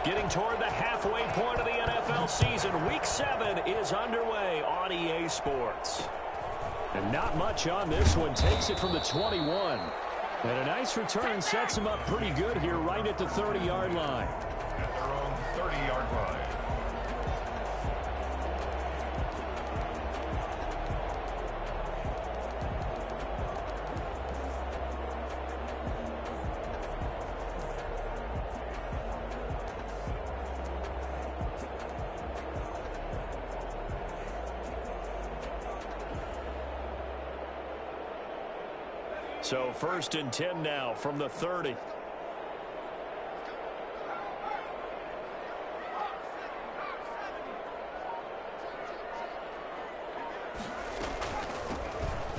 Getting toward the halfway point of the NFL season. Week 7 is underway on EA Sports. And not much on this one. Takes it from the 21. And a nice return sets him up pretty good here right at the 30-yard line. At their own 30-yard line. So 1st and 10 now from the 30.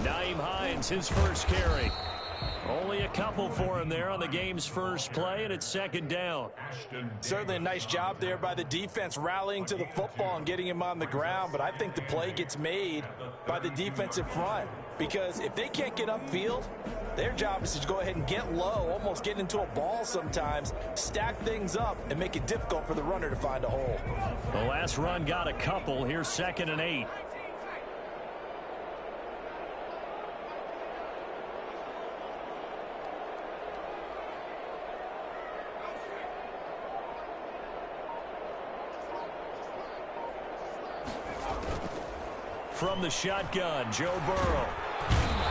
Nyheim Hines, his first carry. Only a couple for him there on the game's first play, and it's 2nd down. Certainly a nice job there by the defense rallying to the football and getting him on the ground, but I think the play gets made by the defensive front because if they can't get upfield, their job is to go ahead and get low, almost get into a ball sometimes, stack things up, and make it difficult for the runner to find a hole. The last run got a couple. Here's 2nd and 8. From the shotgun, Joe Burrow.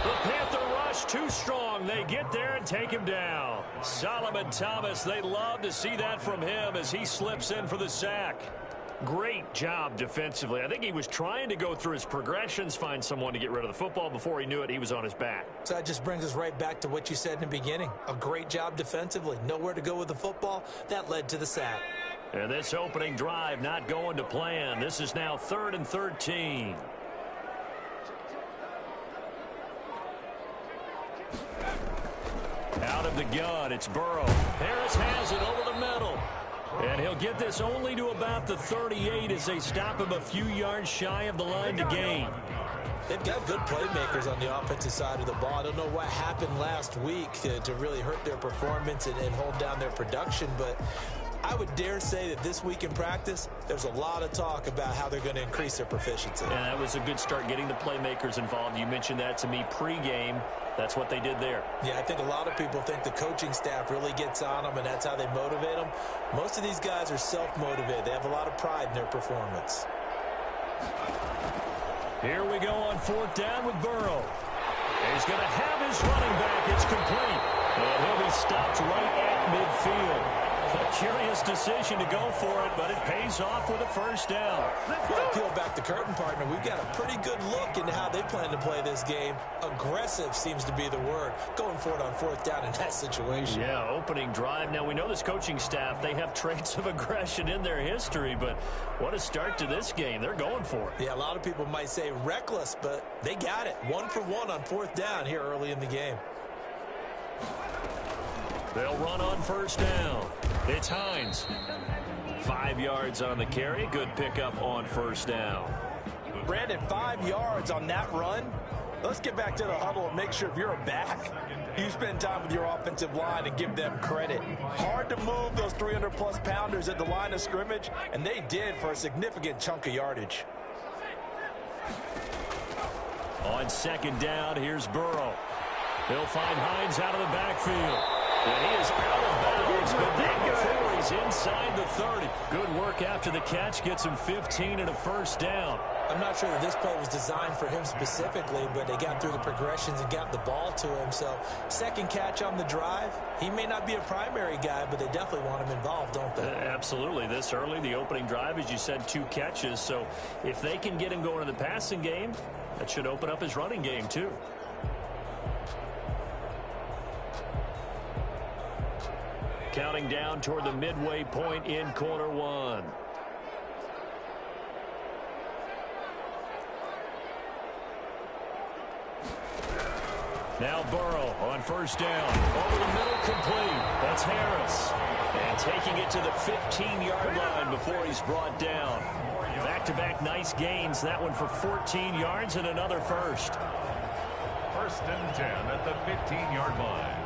The Panther rush too strong. They get there and take him down. Solomon Thomas, they love to see that from him as he slips in for the sack. Great job defensively. I think he was trying to go through his progressions, find someone to get rid of the football. Before he knew it, he was on his back. So that just brings us right back to what you said in the beginning. A great job defensively. Nowhere to go with the football. That led to the sack. And this opening drive not going to plan. This is now 3rd and 13. Out of the gun, it's Burrow. Harris has it over the middle. And he'll get this only to about the 38 as they stop him a few yards shy of the line to gain. They've got good playmakers on the offensive side of the ball. I don't know what happened last week to really hurt their performance and hold down their production, but I would dare say that this week in practice, there's a lot of talk about how they're going to increase their proficiency. And that was a good start getting the playmakers involved. You mentioned that to me pregame. That's what they did there. Yeah, I think a lot of people think the coaching staff really gets on them, and that's how they motivate them. Most of these guys are self-motivated. They have a lot of pride in their performance. Here we go on 4th down with Burrow. He's going to have his running back. It's complete. And he'll be stopped right at midfield. A curious decision to go for it, but it pays off with a 1st down. Well, peel back the curtain, partner. We've got a pretty good look into how they plan to play this game. Aggressive seems to be the word. Going for it on 4th down in that situation. Yeah, opening drive. Now, we know this coaching staff, they have traits of aggression in their history, but what a start to this game. They're going for it. Yeah, a lot of people might say reckless, but they got it. 1 for 1 on 4th down here early in the game. They'll run on 1st down. It's Hines. 5 yards on the carry. Good pickup on 1st down. Brandon, 5 yards on that run. Let's get back to the huddle and make sure if you're a back, you spend time with your offensive line and give them credit. Hard to move those 300-plus pounders at the line of scrimmage, and they did for a significant chunk of yardage. On 2nd down, here's Burrow. He'll find Hines out of the backfield. And he is out of bounds, but not before he's inside the 30. Good work after the catch. Gets him 15 and a 1st down. I'm not sure that this play was designed for him specifically, but they got through the progressions and got the ball to him. So 2nd catch on the drive. He may not be a primary guy, but they definitely want him involved, don't they? Absolutely. This early, the opening drive, as you said, 2 catches. So if they can get him going in the passing game, that should open up his running game too. Counting down toward the midway point in quarter 1. Now Burrow on 1st down. Over the middle, complete. That's Harris. And taking it to the 15-yard line before he's brought down. Back-to-back nice gains. That one for 14 yards and another 1st. 1st and 10 at the 15-yard line.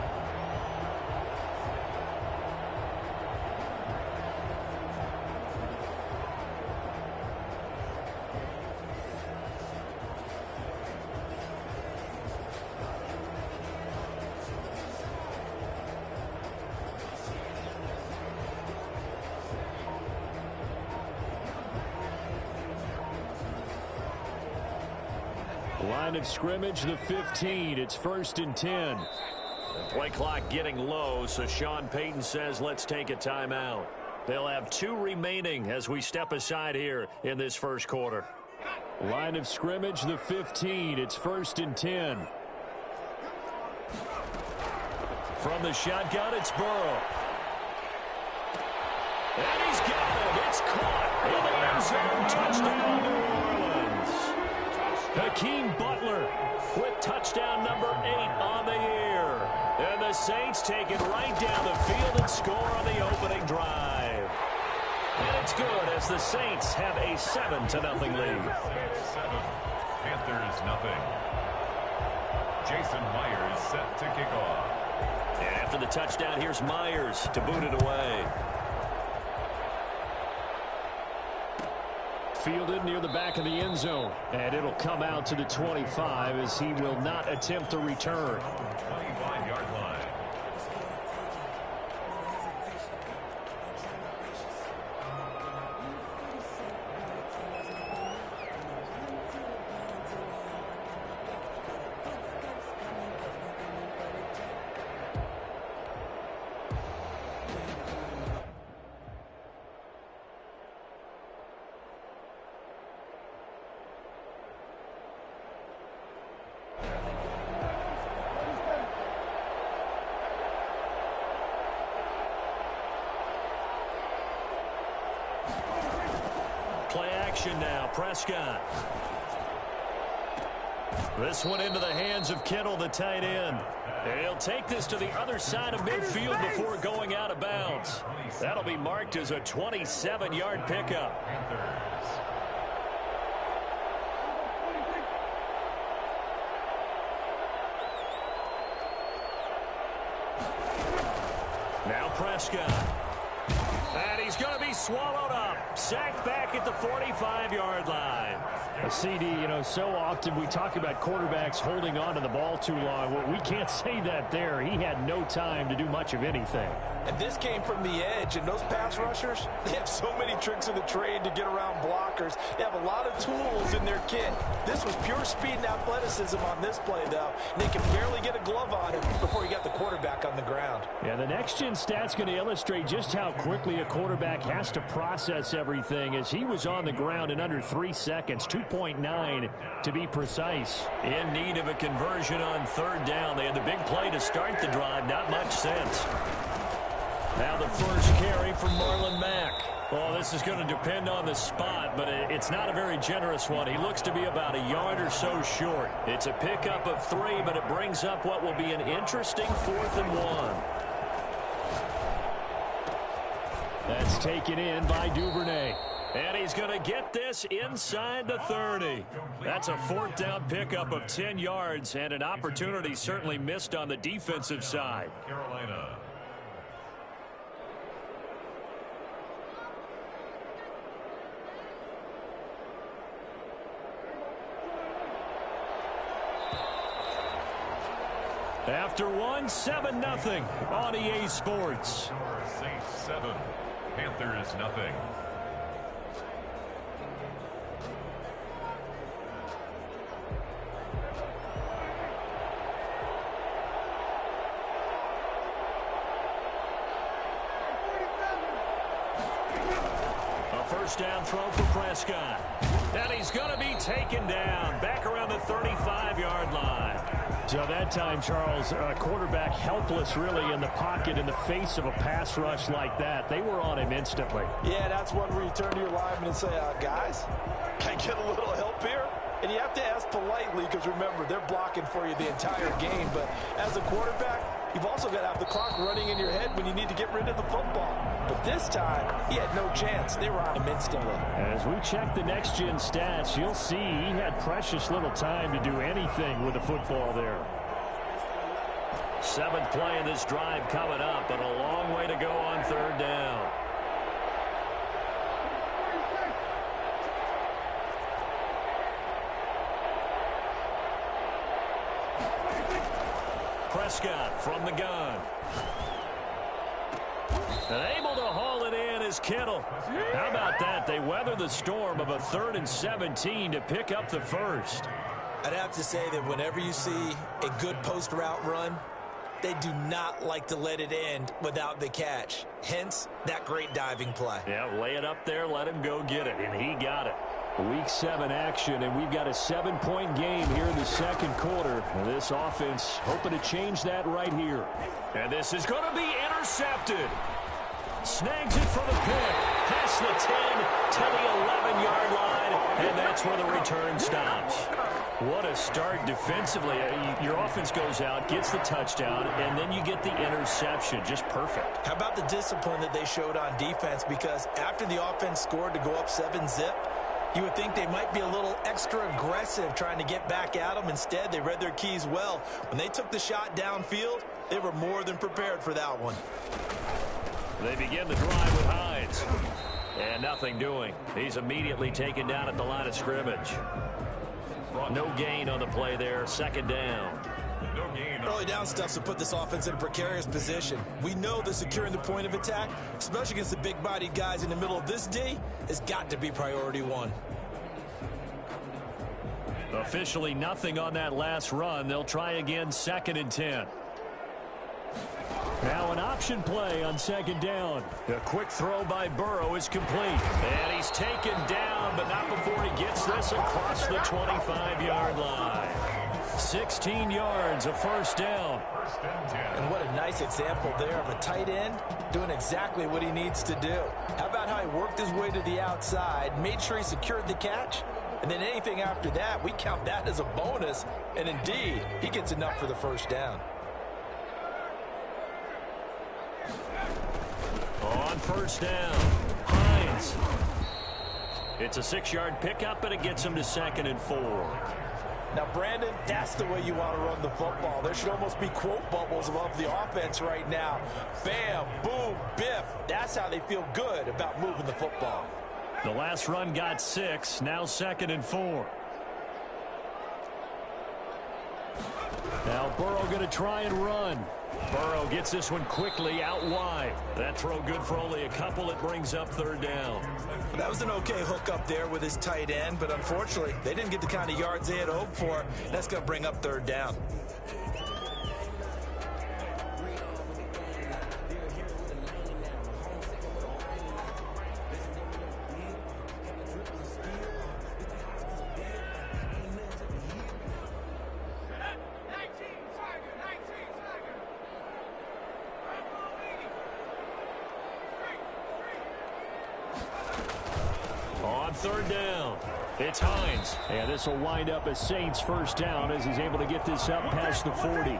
Line of scrimmage, the 15. It's 1st and 10. The play clock getting low, so Sean Payton says let's take a timeout. They'll have 2 remaining as we step aside here in this first quarter. Line of scrimmage, the 15. It's 1st and 10. From the shotgun, it's Burrow. And he's got it. It's caught in the end zone. Touchdown, New Orleans. Hakeem Butler with touchdown number 8 on the year. And the Saints take it right down the field and score on the opening drive. And it's good as the Saints have a 7-0 lead. 7. Panthers nothing. Jason Myers set to kick off. And after the touchdown, here's Myers to boot it away. Fielded near the back of the end zone. And it'll come out to the 25 as he will not attempt to return. 25-yard line. Play action now. Prescott. This one into the hands of Kittle, the tight end. He'll take this to the other side of midfield before going out of bounds. That'll be marked as a 27-yard pickup. Now Prescott. And he's going to be swallowed up. Sacked back at the 45-yard line. A CD, so often we talk about quarterbacks holding on to the ball too long. Well, we can't say that there. He had no time to do much of anything. And this came from the edge, and those pass rushers, they have so many tricks of the trade to get around blockers. They have a lot of tools in their kit. This was pure speed and athleticism on this play, though. And they could barely get a glove on him before he got the quarterback on the ground. Yeah, the next-gen stat's going to illustrate just how quickly a quarterback has to process everything, as he was on the ground in under 3 seconds, 2.9 to be precise. In need of a conversion on 3rd down. They had the big play to start the drive. Not much sense. Now the first carry from Marlon Mack. Well, this is going to depend on the spot, but it's not a very generous one. He looks to be about a yard or so short. It's a pickup of 3, but it brings up what will be an interesting 4th and 1. That's taken in by Duvernay. And he's going to get this inside the 30. That's a 4th down pickup of 10 yards and an opportunity certainly missed on the defensive side. Carolina. After 7-0 on EA Sports. Saints 7. Panthers nothing. A first down throw for Prescott. And he's going to be taken down back around the 35-yard line. So that time, Charles, quarterback helpless really in the pocket in the face of a pass rush like that. They were on him instantly. Yeah, that's one where you turn to your lineman and say, guys, can I get a little help here? And you have to ask politely because, remember, they're blocking for you the entire game. But as a quarterback, you've also got to have the clock running in your head when you need to get rid of the football. But this time, he had no chance. They were on him instantly. As we check the next-gen stats, you'll see he had precious little time to do anything with the football there. 7th play in this drive coming up, and a long way to go on 3rd down. Prescott from the gun. And able to haul it in is Kittle. How about that? They weather the storm of a 3rd and 17 to pick up the first. I'd have to say that whenever you see a good post route run, they do not like to let it end without the catch. Hence, that great diving play. Yeah, lay it up there, let him go get it, and he got it. Week 7 action, and we've got a 7-point game here in the second quarter. This offense hoping to change that right here. And this is going to be intercepted. Snags it for the pick. Past the 10 to the 11-yard line, and that's where the return stops. What a start defensively. Your offense goes out, gets the touchdown, and then you get the interception. Just perfect. How about the discipline that they showed on defense? Because after the offense scored to go up 7-zip, you would think they might be a little extra aggressive trying to get back at them. Instead, they read their keys well. When they took the shot downfield, they were more than prepared for that one. They begin the drive with Hines. And nothing doing. He's immediately taken down at the line of scrimmage. No gain on the play there. Second down. Early down stuff to put this offense in a precarious position. We know that securing the point of attack, especially against the big-bodied guys in the middle of this D, has got to be priority one. Officially nothing on that last run. They'll try again, 2nd and 10. Now an option play on 2nd down. A quick throw by Burrow is complete. And he's taken down, but not before he gets this across the 25-yard line. 16 yards, a first down. And what a nice example there of a tight end doing exactly what he needs to do. How about how he worked his way to the outside, made sure he secured the catch, and then anything after that, we count that as a bonus. And indeed, he gets enough for the first down. On first down, Hines. It's a 6-yard pickup, and it gets him to 2nd and 4. Now, Brandon, that's the way you want to run the football. There should almost be quote bubbles above the offense right now. Bam, boom, biff. That's how they feel good about moving the football. The last run got 6, now 2nd and 4. Now Burrow going to try and run. Burrow gets this one quickly out wide. That throw good for only a couple. It brings up 3rd down. That was an okay hook up there with his tight end, but unfortunately, they didn't get the kind of yards they had hoped for. That's going to bring up 3rd down. On 3rd down, it's Hines. And this will wind up as Saints' first down as he's able to get this up past the 40.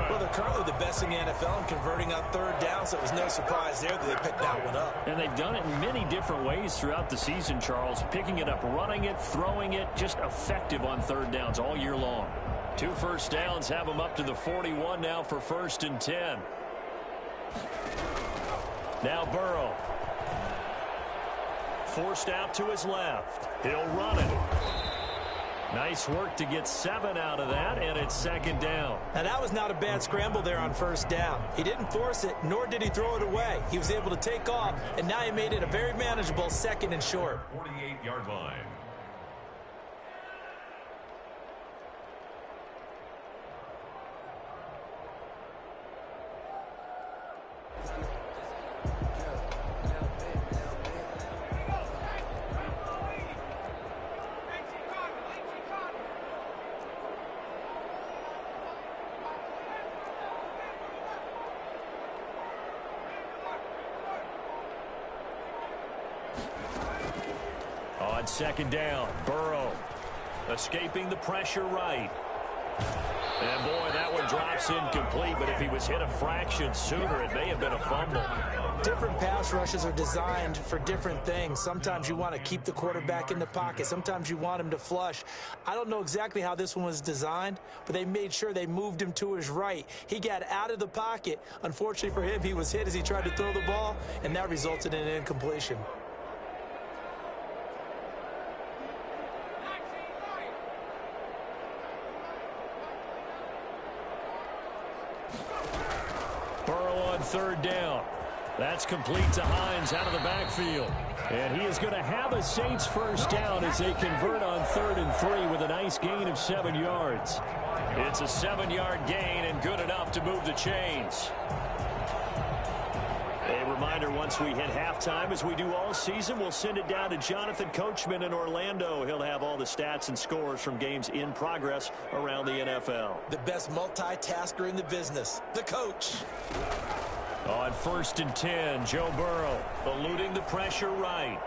Well, they're currently the best in the NFL in converting on 3rd down, so it was no surprise there that they picked that one up. And they've done it in many different ways throughout the season, Charles. Picking it up, running it, throwing it, just effective on 3rd downs all year long. 2 first downs have them up to the 41 now for 1st and 10. Now Burrow. Forced out to his left. He'll run it. Nice work to get 7 out of that, and it's 2nd down. Now, that was not a bad scramble there on 1st down. He didn't force it, nor did he throw it away. He was able to take off, and now he made it a very manageable 2nd and short. 48-yard line. On 2nd down, Burrow escaping the pressure right. And boy, that one drops incomplete, but if he was hit a fraction sooner, it may have been a fumble. Different pass rushes are designed for different things. Sometimes you want to keep the quarterback in the pocket. Sometimes you want him to flush. I don't know exactly how this one was designed, but they made sure they moved him to his right. He got out of the pocket. Unfortunately for him, he was hit as he tried to throw the ball, and that resulted in an incompletion. Burrow on 3rd down. That's complete to Hines out of the backfield. And he is going to have a Saints first down as they convert on 3rd and 3 with a nice gain of 7 yards. It's a 7-yard gain and good enough to move the chains. A reminder, once we hit halftime, as we do all season, we'll send it down to Jonathan Coachman in Orlando. He'll have all the stats and scores from games in progress around the NFL. The best multitasker in the business, the coach. On 1st and 10, Joe Burrow eluding the pressure right.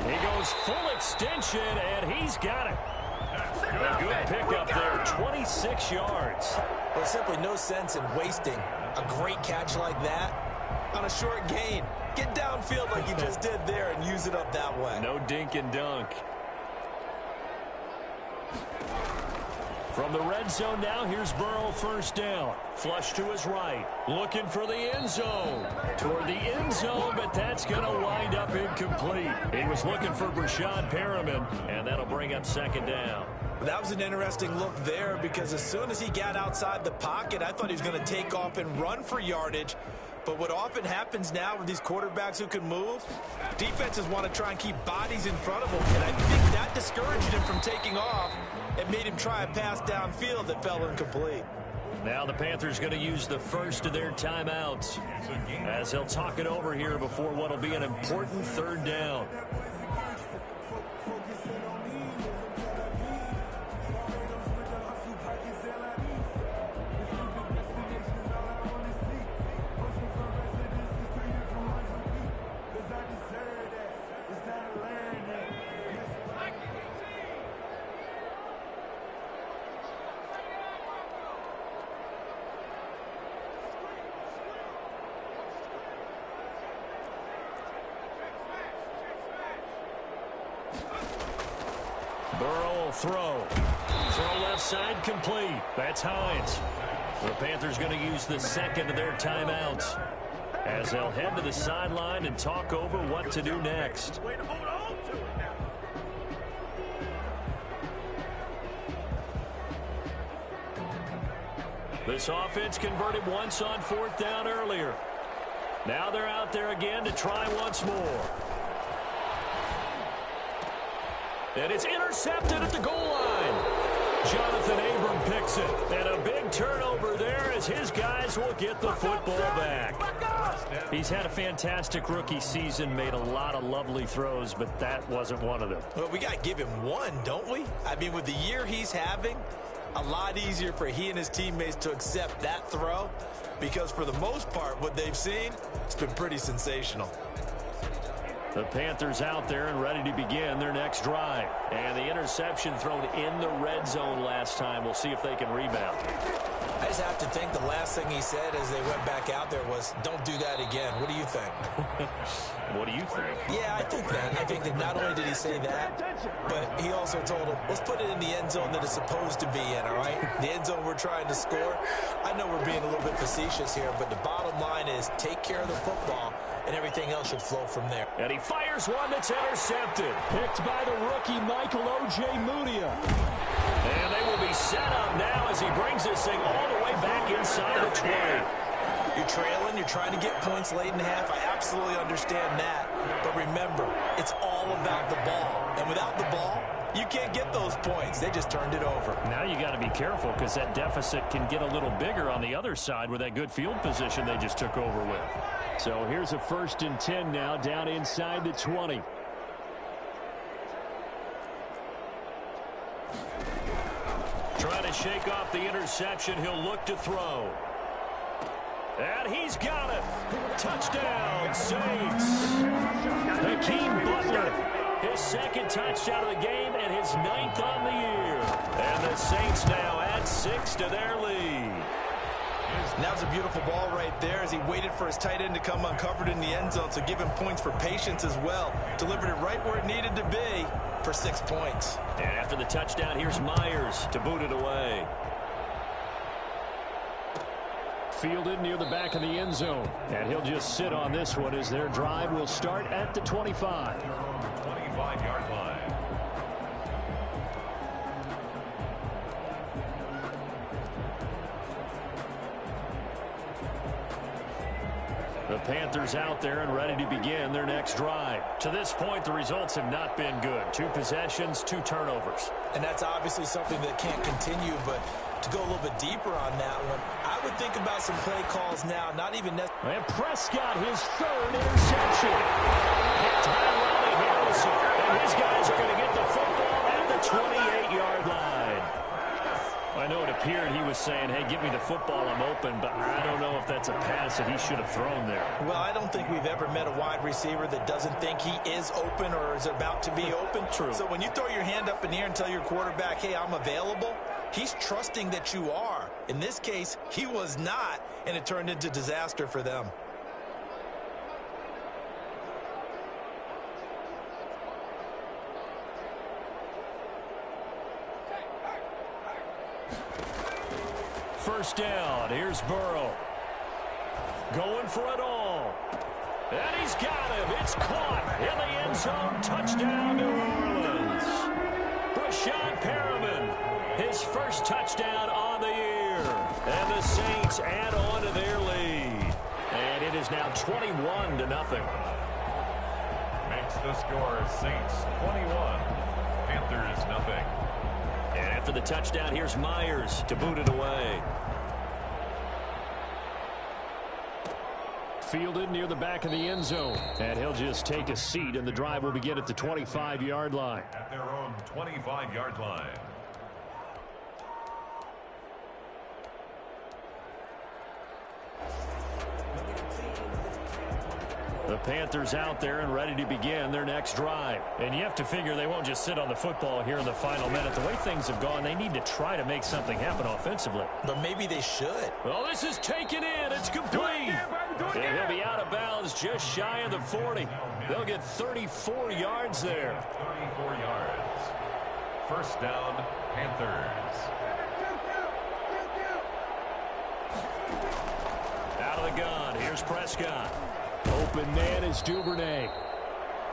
He goes full extension, and he's got it. A good pickup there, 26 yards. There's simply no sense in wasting a great catch like that on a short gain. Get downfield like you just did there and use it up that way. No dink and dunk. From the red zone now, here's Burrow first down. Flush to his right. Looking for the end zone. Toward the end zone, but that's going to wind up incomplete. He was looking for Brashad Perriman, and that'll bring up 2nd down. That was an interesting look there because as soon as he got outside the pocket, I thought he was going to take off and run for yardage. But what often happens now with these quarterbacks who can move, defenses want to try and keep bodies in front of them. And I think that discouraged him from taking off and made him try a pass downfield that fell incomplete. Now the Panthers going to use the first of their timeouts as they'll talk it over here before what will be an important 3rd down. Burrow will throw. Throw left side complete. That's Hines. The Panthers going to use the 2nd of their timeouts as they'll head to the sideline and talk over what to do next. This offense converted once on 4th down earlier. Now they're out there again to try once more. And it's intercepted at the goal line. Jonathan Abram picks it. And a big turnover there as his guys will get the football back. He's had a fantastic rookie season, made a lot of lovely throws, but that wasn't one of them. Well, we got to give him one, don't we? I mean, with the year he's having, a lot easier for he and his teammates to accept that throw because for the most part, what they've seen, it's been pretty sensational. The Panthers out there and ready to begin their next drive. And the interception thrown in the red zone last time. We'll see if they can rebound. I just have to think the last thing he said as they went back out there was, don't do that again. What do you think? What do you think? Yeah, I think that. I think that not only did he say that, but he also told him, let's put it in the end zone that it's supposed to be in, all right? The end zone we're trying to score. I know we're being a little bit facetious here, but the bottom line is take care of the football, and everything else should flow from there. And he fires one that's intercepted. Picked by the rookie Michael O.J. Mudia. And they will be set up now as he brings this thing all the way back inside the 20. You're trailing, you're trying to get points late in half. I absolutely understand that. But remember, it's all about the ball. And without the ball, you can't get those points. They just turned it over. Now you got to be careful because that deficit can get a little bigger on the other side with that good field position they just took over with. So here's a 1st and 10 now down inside the 20. Trying to shake off the interception. He'll look to throw. And he's got it. Touchdown, Saints. Hakeem Butler. His 2nd touchdown of the game and his 9th on the year. And the Saints now add 6 to their lead. And that was a beautiful ball right there as he waited for his tight end to come uncovered in the end zone, so give him points for patience as well. Delivered it right where it needed to be for 6 points. And after the touchdown, here's Myers to boot it away. Fielded near the back of the end zone. And he'll just sit on this one as their drive will start at the 25. 25-yard line. The Panthers out there and ready to begin their next drive. To this point, the results have not been good. 2 possessions, 2 turnovers. And that's obviously something that can't continue, but to go a little bit deeper on that one, I would think about some play calls now, not even necessarily. And Prescott, his 3rd interception. Hit by Ronnie Harrison. And his guys are going to get the football at the 28-yard line. I know it appeared he was saying, hey, give me the football, I'm open, but I don't know if that's a pass that he should have thrown there. Well, I don't think we've ever met a wide receiver that doesn't think he is open or is about to be open. True. So when you throw your hand up in the air and tell your quarterback, hey, I'm available, he's trusting that you are. In this case, he was not, and it turned into disaster for them. First down, here's Burrow. Going for it all. And he's got him. It's caught in the end zone. Touchdown, New Orleans. Brashad Perriman, his first touchdown on the year. And the Saints add on to their lead. And it is now 21-0. Makes the score Saints 21, Panthers nothing. And after the touchdown, here's Myers to boot it away. Fielded near the back of the end zone. And he'll just take a seat, and the drive will begin at the 25-yard line. At their own 25-yard line. The Panthers out there and ready to begin their next drive. And you have to figure they won't just sit on the football here in the final minute. The way things have gone, they need to try to make something happen offensively. But maybe they should. Well, this is taken in. It's complete. And he'll be out of bounds just shy of the 40. They'll get 34 yards there. 34 yards. First down, Panthers. Out of the gun. Here's Prescott. Open man is Duvernay.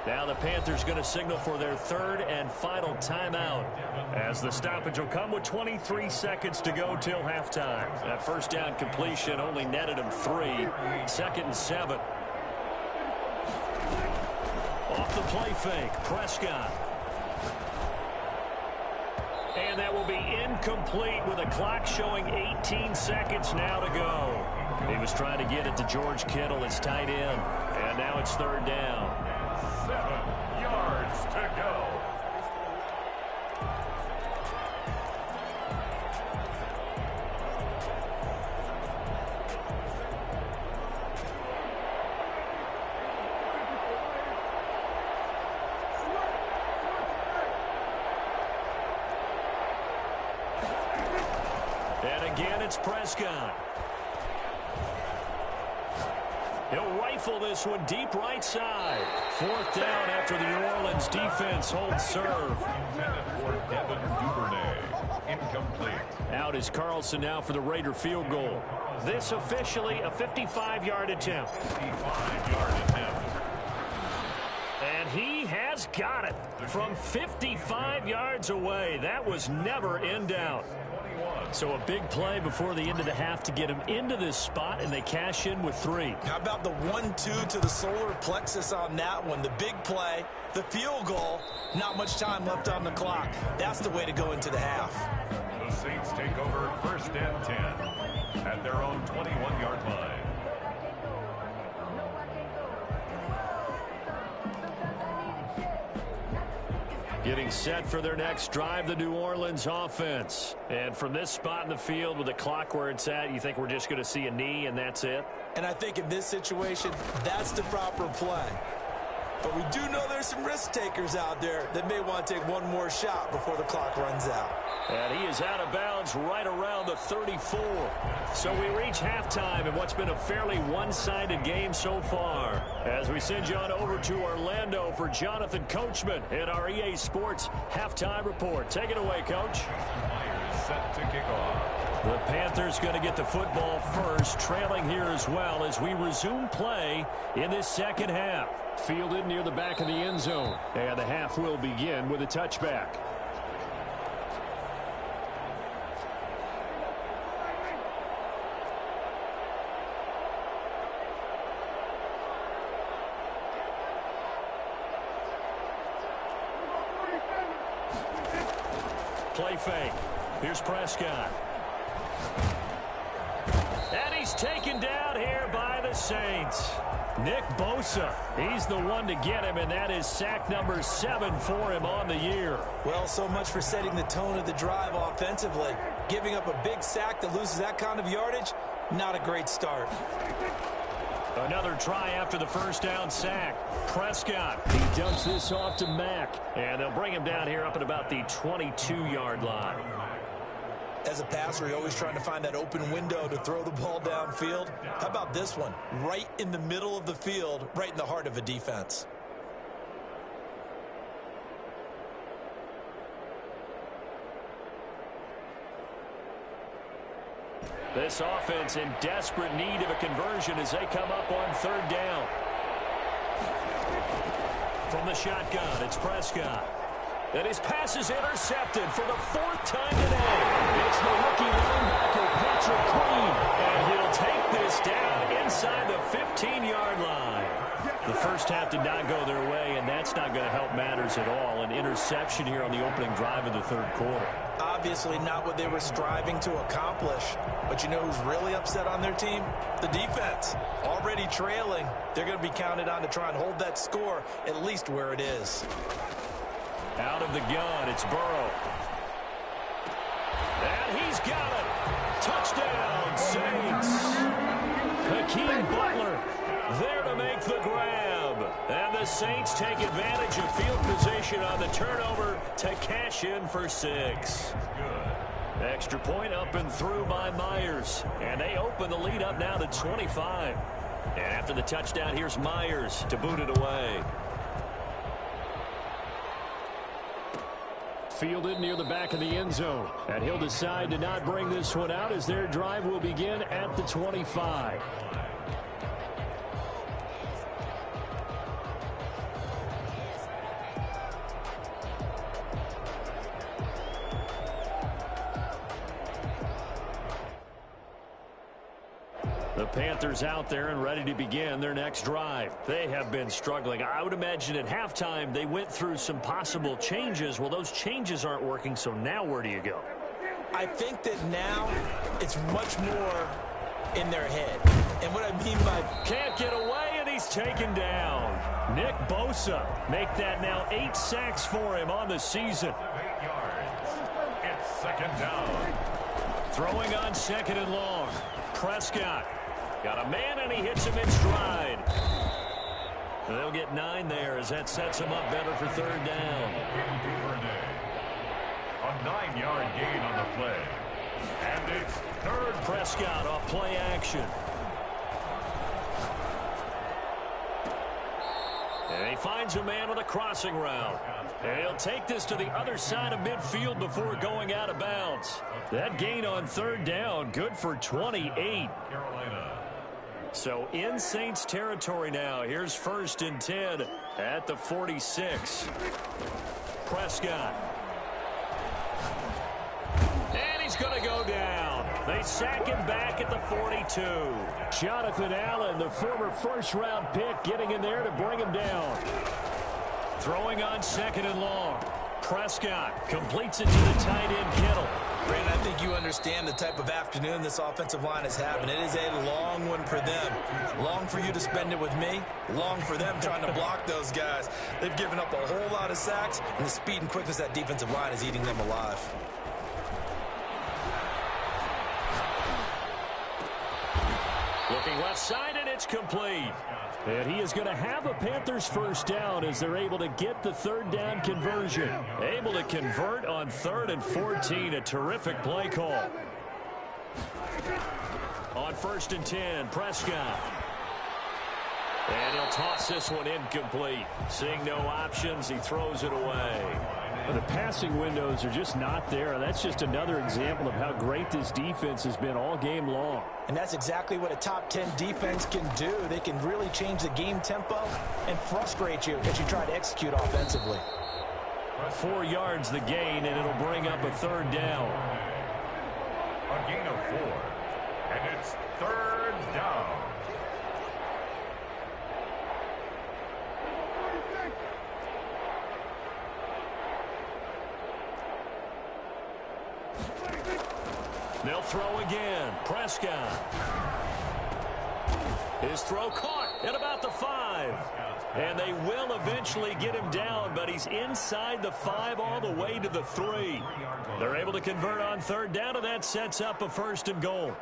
Now the Panthers going to signal for their 3rd and final timeout, as the stoppage will come with 23 seconds to go till halftime. That first down completion only netted him 3. 2nd and 7. Off the play fake, Prescott. And that will be incomplete with a clock showing 18 seconds now to go. He was trying to get it to George Kittle, his tight end. And now it's 3rd down. 7 yards to go. And again, it's Prescott. He'll rifle this one deep right side. 4th down after the New Orleans defense holds serve. For Devin Duvernay. Incomplete. Out is Carlson now for the Raider field goal. This officially a 55-yard attempt. 55-yard attempt. And he has got it from 55 yards away. That was never in doubt. So a big play before the end of the half to get him into this spot, and they cash in with 3. How about the 1-2 to the solar plexus on that one? The big play, the field goal, not much time left on the clock. That's the way to go into the half. The Saints take over 1st and 10 at their own 21-yard line. Getting set for their next drive, the New Orleans offense. And from this spot in the field with the clock where it's at, you think we're just going to see a knee and that's it? And I think in this situation, that's the proper play. But we do know there's some risk takers out there that may want to take one more shot before the clock runs out. And he is out of bounds right around the 34. So we reach halftime in what's been a fairly one-sided game so far. As we send you on over to Orlando for Jonathan Coachman in our EA Sports Halftime Report. Take it away, Coach. Myers set to kick off. The Panthers going to get the football first, trailing here as well as we resume play in this second half. Fielded near the back of the end zone. And the half will begin with a touchback. Play fake. Here's Prescott. And he's taken down here by the Saints. Nick Bosa, he's the one to get him, and that is sack number 7 for him on the year. Well, so much for setting the tone of the drive offensively. Giving up a big sack that loses that kind of yardage, not a great start. Another try after the first down sack. Prescott, he dumps this off to Mack, and they'll bring him down here up at about the 22-yard line. As a passer, you're always trying to find that open window to throw the ball downfield. How about this one? Right in the middle of the field, right in the heart of a defense. This offense in desperate need of a conversion as they come up on third down. From the shotgun, it's Prescott. And his pass is intercepted for the 4th time today. It's the rookie linebacker, Patrick Queen. And he'll take this down inside the 15-yard line. The first half did not go their way, and that's not going to help matters at all. An interception here on the opening drive of the third quarter. Obviously not what they were striving to accomplish. But you know who's really upset on their team? The defense. Already trailing. They're going to be counted on to try and hold that score at least where it is. Out of the gun, it's Burrow. And he's got it. Touchdown, Saints. Hakeem Butler there to make the grab. And the Saints take advantage of field position on the turnover to cash in for 6. Extra point up and through by Myers. And they open the lead up now to 25. And after the touchdown, here's Myers to boot it away. Fielded near the back of the end zone. And he'll decide to not bring this one out as their drive will begin at the 25. The Panthers out there and ready to begin their next drive. They have been struggling. I would imagine at halftime they went through some possible changes. Well, those changes aren't working, so now where do you go? I think that now it's much more in their head. And what I mean by... Can't get away, and he's taken down. Nick Bosa make that now 8 sacks for him on the season. 8 yards. It's second down. Throwing on 2nd and long. Prescott. Got a man, and he hits him in stride. They'll get 9 there as that sets him up better for third down. A 9-yard gain on the play. And it's third. Prescott off play action. And he finds a man on the crossing route. And he'll take this to the other side of midfield before going out of bounds. That gain on third down, good for 28. Carolina. So in Saints territory now. Here's 1st and 10 at the 46. Prescott. And he's going to go down. They sack him back at the 42. Jonathan Allen, the former first-round pick, getting in there to bring him down. Throwing on 2nd and long. Prescott completes it to the tight end, Kittle. Brandon, I think you understand the type of afternoon this offensive line is having. It is a long one for them. Long for you to spend it with me. Long for them trying to block those guys. They've given up a whole lot of sacks, and the speed and quickness of that defensive line is eating them alive. Looking left side, and it's complete. And he is going to have a Panthers first down as they're able to get the third down conversion. Able to convert on 3rd and 14. A terrific play call. On 1st and 10, Prescott. And he'll toss this one incomplete. Seeing no options, he throws it away. The passing windows are just not there. That's just another example of how great this defense has been all game long. And that's exactly what a top 10 defense can do. They can really change the game tempo and frustrate you as you try to execute offensively. 4 yards the gain, and it'll bring up a third down. A gain of 4. And it's third down. They'll throw again. Prescott. His throw caught at about the 5. And they will eventually get him down, but he's inside the 5 all the way to the 3. They're able to convert on third down, and that sets up a 1st and goal.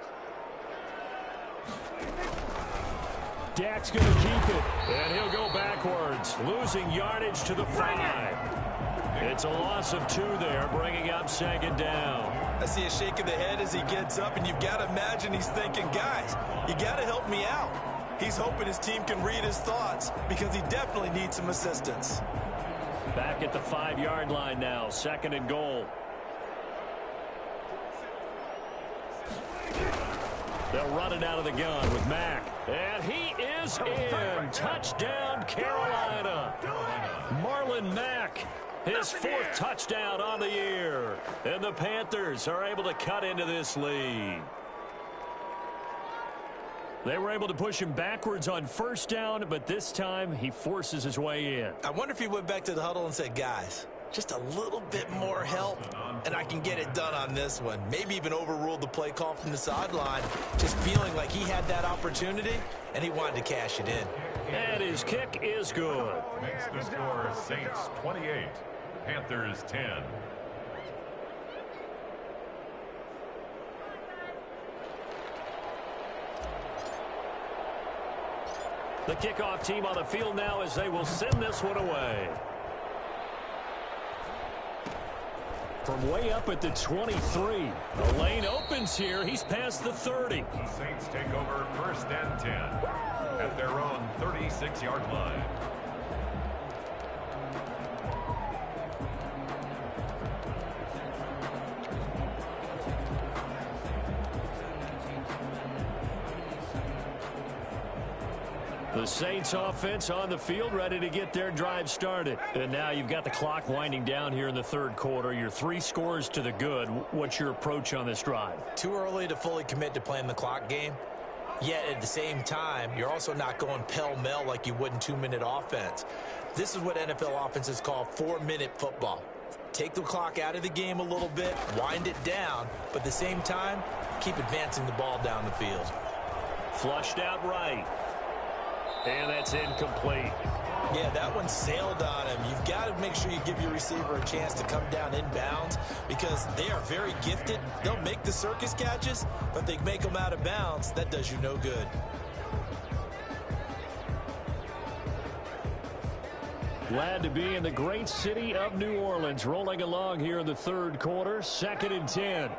Dak's going to keep it, and he'll go backwards, losing yardage to the 5. It's a loss of 2 there, bringing up 2nd down. I see a shake of the head as he gets up, and you've got to imagine he's thinking, guys, you got to help me out. He's hoping his team can read his thoughts because he definitely needs some assistance. Back at the 5-yard line now, 2nd and goal. They'll run it out of the gun with Mack. And he is in. Touchdown, Carolina. Marlon Mack, his 4th touchdown on the year. And the Panthers are able to cut into this lead. They were able to push him backwards on 1st down, but this time he forces his way in. I wonder if he went back to the huddle and said, guys, just a little bit more help, and I can get it done on this one. Maybe even overruled the play call from the sideline, just feeling like he had that opportunity, and he wanted to cash it in. And his kick is good. Makes the score Saints 28, Panthers 10. The kickoff team on the field now as they will send this one away. From way up at the 23. The lane opens here. He's past the 30. The Saints take over 1st and 10 at their own 36-yard line. The Saints offense on the field ready to get their drive started. And now you've got the clock winding down here in the 3rd quarter. You're 3 scores to the good. What's your approach on this drive? Too early to fully commit to playing the clock game. Yet at the same time, you're also not going pell-mell like you would in 2-minute offense. This is what NFL offenses call 4-minute football. Take the clock out of the game a little bit, wind it down, but at the same time, keep advancing the ball down the field. Flushed out right. And that's incomplete. Yeah, that one sailed on him. You've got to make sure you give your receiver a chance to come down inbounds because they are very gifted. They'll make the circus catches, but they make them out of bounds. That does you no good. Glad to be in the great city of New Orleans, rolling along here in the 3rd quarter, 2nd and 10.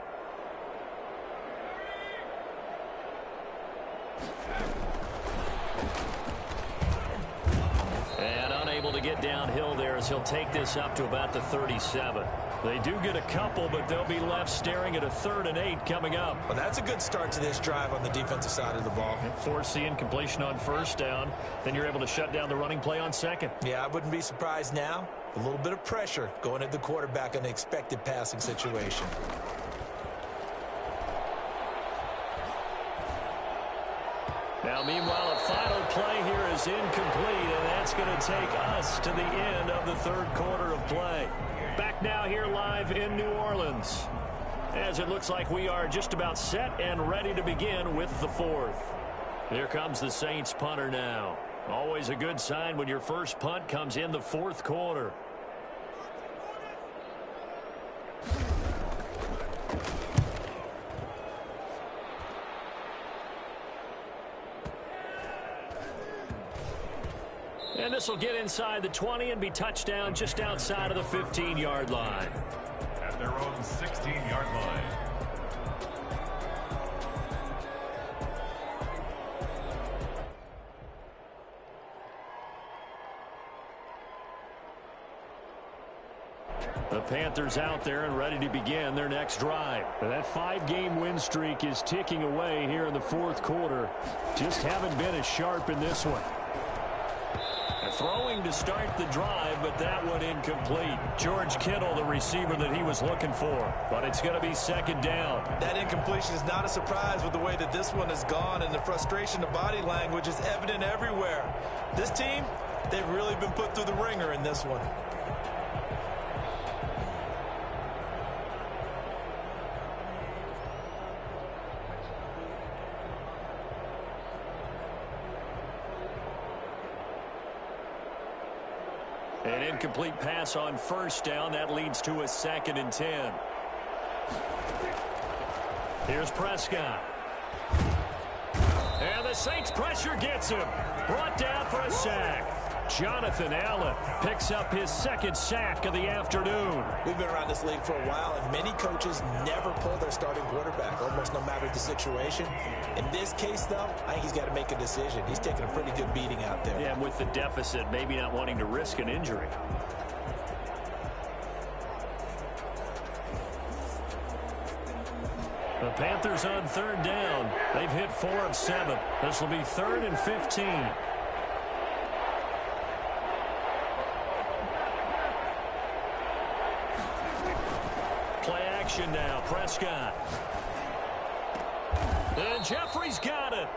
To get downhill there as he'll take this up to about the 37. They do get a couple, but they'll be left staring at a 3rd and 8 coming up. Well, that's a good start to this drive on the defensive side of the ball. Force the incompletion on 1st down. Then you're able to shut down the running play on 2nd. Yeah, I wouldn't be surprised now. A little bit of pressure going at the quarterback in an expected passing situation. Now, meanwhile, a final play here is incomplete, and that's going to take us to the end of the 3rd quarter of play. Back now here live in New Orleans, as it looks like we are just about set and ready to begin with the 4th. Here comes the Saints punter now. Always a good sign when your first punt comes in the 4th quarter. And this will get inside the 20 and be touchdown just outside of the 15-yard line. At their own 16-yard line. The Panthers out there and ready to begin their next drive. That 5-game win streak is ticking away here in the 4th quarter. Just haven't been as sharp in this one. Throwing to start the drive, but that one incomplete. George Kittle, the receiver that he was looking for. But it's going to be 2nd down. That incompletion is not a surprise with the way that this one has gone, and the frustration of body language is evident everywhere. This team, they've really been put through the ringer in this one. An incomplete pass on first down. That leads to a 2nd and 10. Here's Prescott. And the Saints pressure gets him. Brought down for a sack. Jonathan Allen picks up his 2nd sack of the afternoon. We've been around this league for a while, and many coaches never pull their starting quarterback, almost no matter the situation. In this case, though, I think he's got to make a decision. He's taking a pretty good beating out there. Yeah, and with the deficit, maybe not wanting to risk an injury. The Panthers on 3rd down. They've hit 4 of 7. This will be 3rd and 15. Play action now. Prescott. And Jeffrey's got it.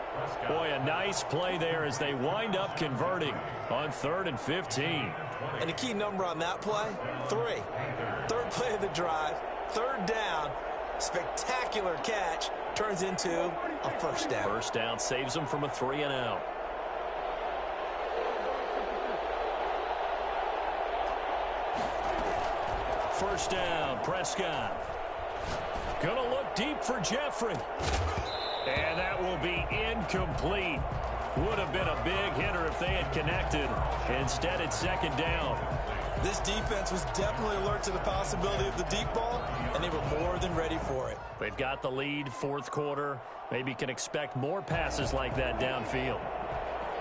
Boy, a nice play there as they wind up converting on 3rd and 15. And the key number on that play, 3. 3rd play of the drive, 3rd down. Spectacular catch turns into a 1st down. 1st down saves them from a 3 and out. First down, Prescott. Gonna look deep for Jeffrey. And that will be incomplete. Would have been a big hitter if they had connected. Instead, it's 2nd down. This defense was definitely alert to the possibility of the deep ball, and they were more than ready for it. They've got the lead, 4th quarter. Maybe can expect more passes like that downfield.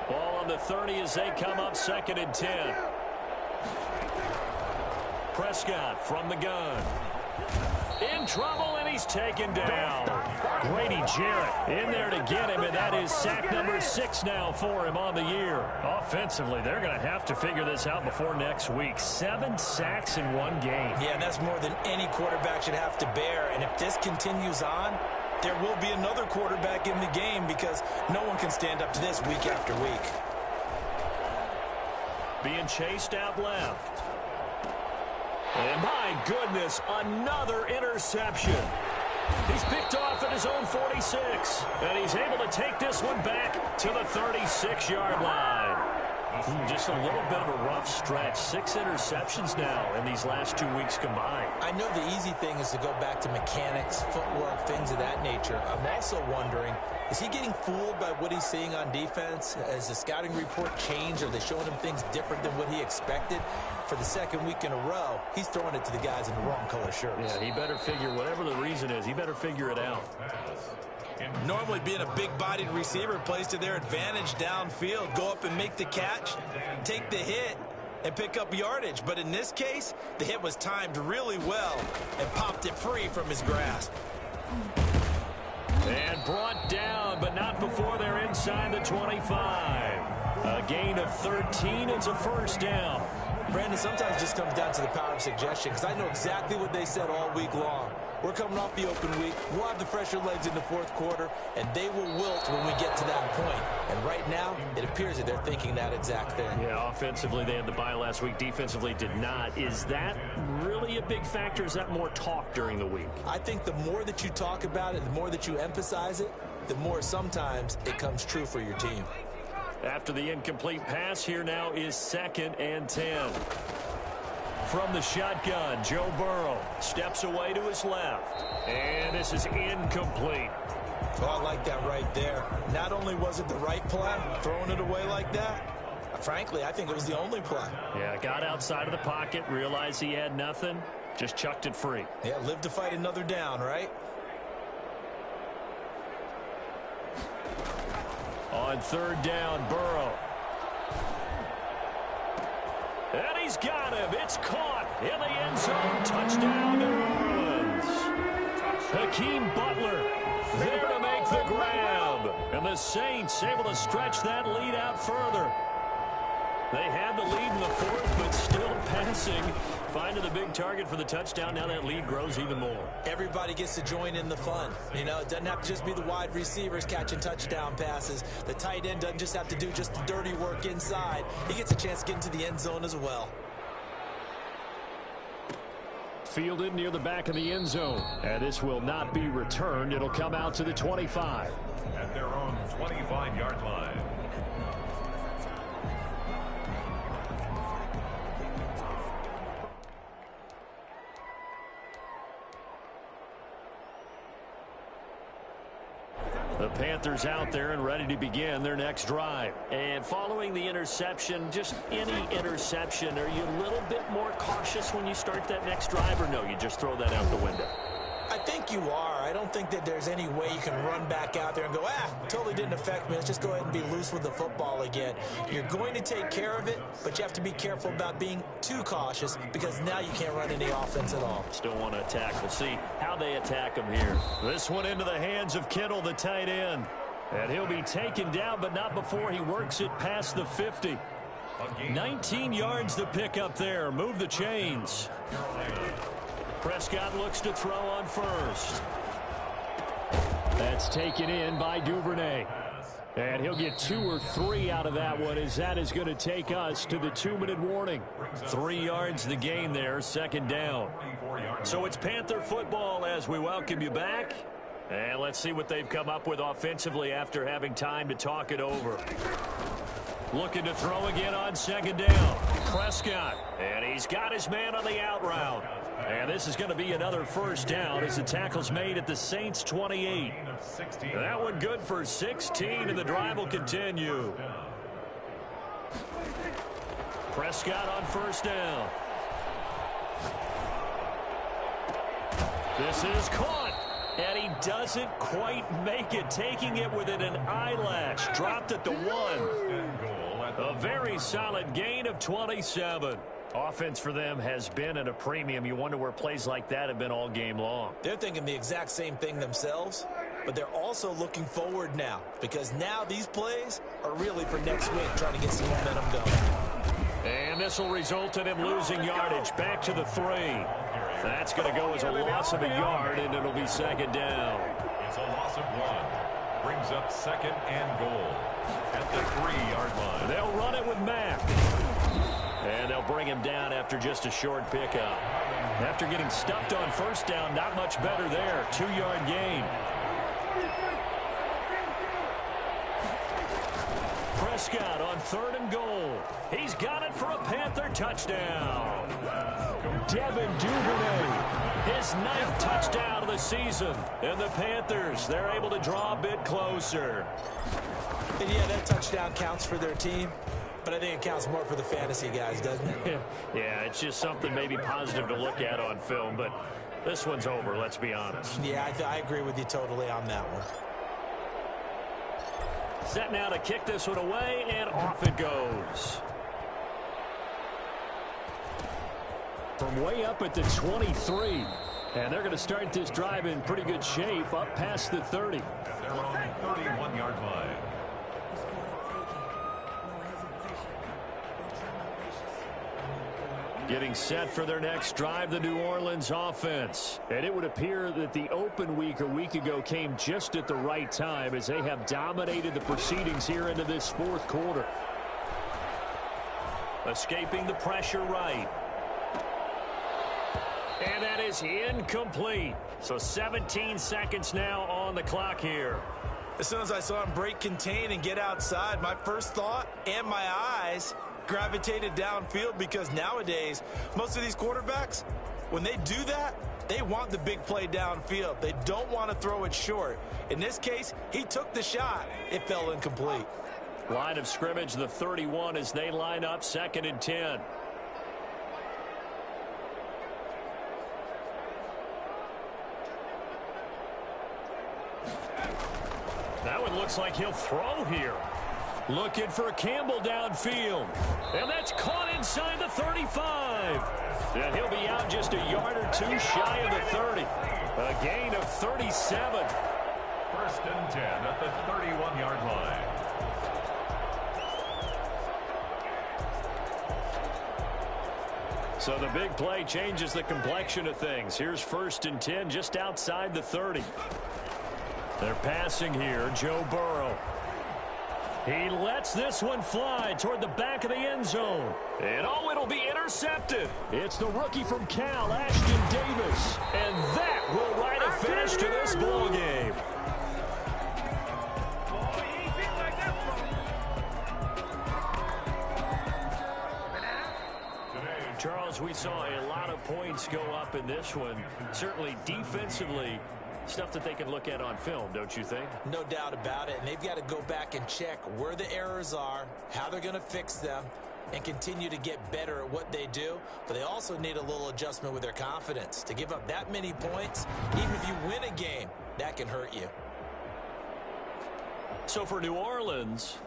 Ball on the 30 as they come up 2nd and 10. Prescott from the gun. In trouble, and he's taken down. Grady Jarrett in there to get him, and that is sack number 6 now for him on the year. Offensively, they're going to have to figure this out before next week. 7 sacks in 1 game. Yeah, and that's more than any quarterback should have to bear. And if this continues on, there will be another quarterback in the game because no one can stand up to this week after week. Being chased out left. And my goodness, another interception. He's picked off at his own 46, and he's able to take this one back to the 36-yard line. Just a little bit of a rough stretch. 6 interceptions now in these last 2 weeks combined. I know the easy thing is to go back to mechanics, footwork, things of that nature. I'm also wondering, is he getting fooled by what he's seeing on defense? Has the scouting report changed? Are they showing him things different than what he expected? For the 2nd week in a row, he's throwing it to the guys in the wrong color shirts. Yeah, he better figure, whatever the reason is, he better figure it out. Normally being a big-bodied receiver plays to their advantage downfield. Go up and make the catch, take the hit, and pick up yardage. But in this case, the hit was timed really well and popped it free from his grasp. And brought down, but not before they're inside the 25. A gain of 13. It's a 1st down. Brandon, sometimes it just comes down to the power of suggestion because I know exactly what they said all week long. We're coming off the open week. We'll have the fresher legs in the 4th quarter, and they will wilt when we get to that point. And right now, it appears that they're thinking that exact thing. Yeah, offensively, they had the bye last week. Defensively, did not. Is that really a big factor? Is that more talk during the week? I think the more that you talk about it, the more that you emphasize it, the more sometimes it comes true for your team. After the incomplete pass, here now is 2nd and 10. From the shotgun, Joe Burrow steps away to his left. And this is incomplete. Oh, I like that right there. Not only was it the right play, throwing it away like that, frankly, I think it was the only play. Yeah, got outside of the pocket, realized he had nothing, just chucked it free. Yeah, live to fight another down, right? On 3rd down, Burrow. And he's got him. It's caught in the end zone. Touchdown, New Orleans. Hakeem Butler there to make the grab. And the Saints able to stretch that lead out further. They had the lead in the 4th, but still passing. Finding the big target for the touchdown. Now that lead grows even more. Everybody gets to join in the fun. You know, it doesn't have to just be the wide receivers catching touchdown passes. The tight end doesn't just have to do just the dirty work inside. He gets a chance to get into the end zone as well. Fielded near the back of the end zone. And this will not be returned. It'll come out to the 25. At their own 25-yard line. The Panthers out there and ready to begin their next drive. And following the interception, just any interception, are you a little bit more cautious when you start that next drive, or no, you just throw that out the window? I think you are. I don't think that there's any way you can run back out there and go, totally didn't affect me. Let's just go ahead and be loose with the football again. You're going to take care of it, but you have to be careful about being too cautious because now you can't run any offense at all. Still want to attack. We'll see how they attack him here. This one into the hands of Kittle, the tight end. And he'll be taken down, but not before he works it past the 50. 19 yards to pick up there. Move the chains. Prescott looks to throw on first. That's taken in by Duvernay. And he'll get 2 or 3 out of that one, as that is going to take us to the 2-minute warning. 3 yards the gain there, second down. So it's Panther football as we welcome you back. And let's see what they've come up with offensively after having time to talk it over. Looking to throw again on second down. Prescott. And he's got his man on the out route. And this is going to be another first down as the tackle's made at the Saints 28. That one good for 16, and the drive will continue. Prescott on first down. This is caught. And he doesn't quite make it, taking it within an eyelash. Dropped at the 1. A very solid gain of 27. Offense for them has been at a premium. You wonder where plays like that have been all game long. They're thinking the exact same thing themselves, but they're also looking forward now because now these plays are really for next week, trying to get some momentum going. And this will result in him losing yardage back to the 3. That's going to go as a loss of a yard, and it'll be second down. It's a loss of 1. Brings up second and goal at the 3-yard line. They'll run it with Mack. And they'll bring him down after just a short pickup. After getting stuffed on first down, not much better there. 2-yard gain. Prescott on 3rd and goal. He's got it for a Panther touchdown. Devin Duvernay, his 9th touchdown of the season. And the Panthers, they're able to draw a bit closer. And yeah, that touchdown counts for their team. But I think it counts more for the fantasy guys, doesn't it? Yeah, it's just something maybe positive to look at on film, but this one's over, let's be honest. Yeah, I agree with you totally on that one. Set now to kick this one away, and off it goes. From way up at the 23. And they're going to start this drive in pretty good shape, up past the 30. They're on the 31-yard line. Getting set for their next drive, the New Orleans offense. And it would appear that the open week a week ago came just at the right time as they have dominated the proceedings here into this 4th quarter. Escaping the pressure right. And that is incomplete. So 17 seconds now on the clock here. As soon as I saw him break contain and get outside, my first thought and my eyes gravitated downfield because nowadays, most of these quarterbacks, when they do that, they want the big play downfield. They don't want to throw it short. In this case, he took the shot. It fell incomplete. Line of scrimmage, the 31 as they line up 2nd and 10. That one looks like he'll throw here. Looking for Campbell downfield. And that's caught inside the 35. And he'll be out just a yard or 2 shy of the 30. A gain of 37. 1st and 10 at the 31-yard line. So the big play changes the complexion of things. Here's 1st and 10 just outside the 30. They're passing here, Joe Burrow. He lets this one fly toward the back of the end zone. And oh, it'll be intercepted. It's the rookie from Cal, Ashton Davis. And that will write a finish to this ball game. Charles, we saw a lot of points go up in this one. Certainly defensively, Stuff that they can look at on film, don't you think? No doubt about it. And they've got to go back and check where the errors are, how they're going to fix them, and continue to get better at what they do. But they also need a little adjustment with their confidence. To give up that many points, even if you win a game, that can hurt you. So for New Orleans,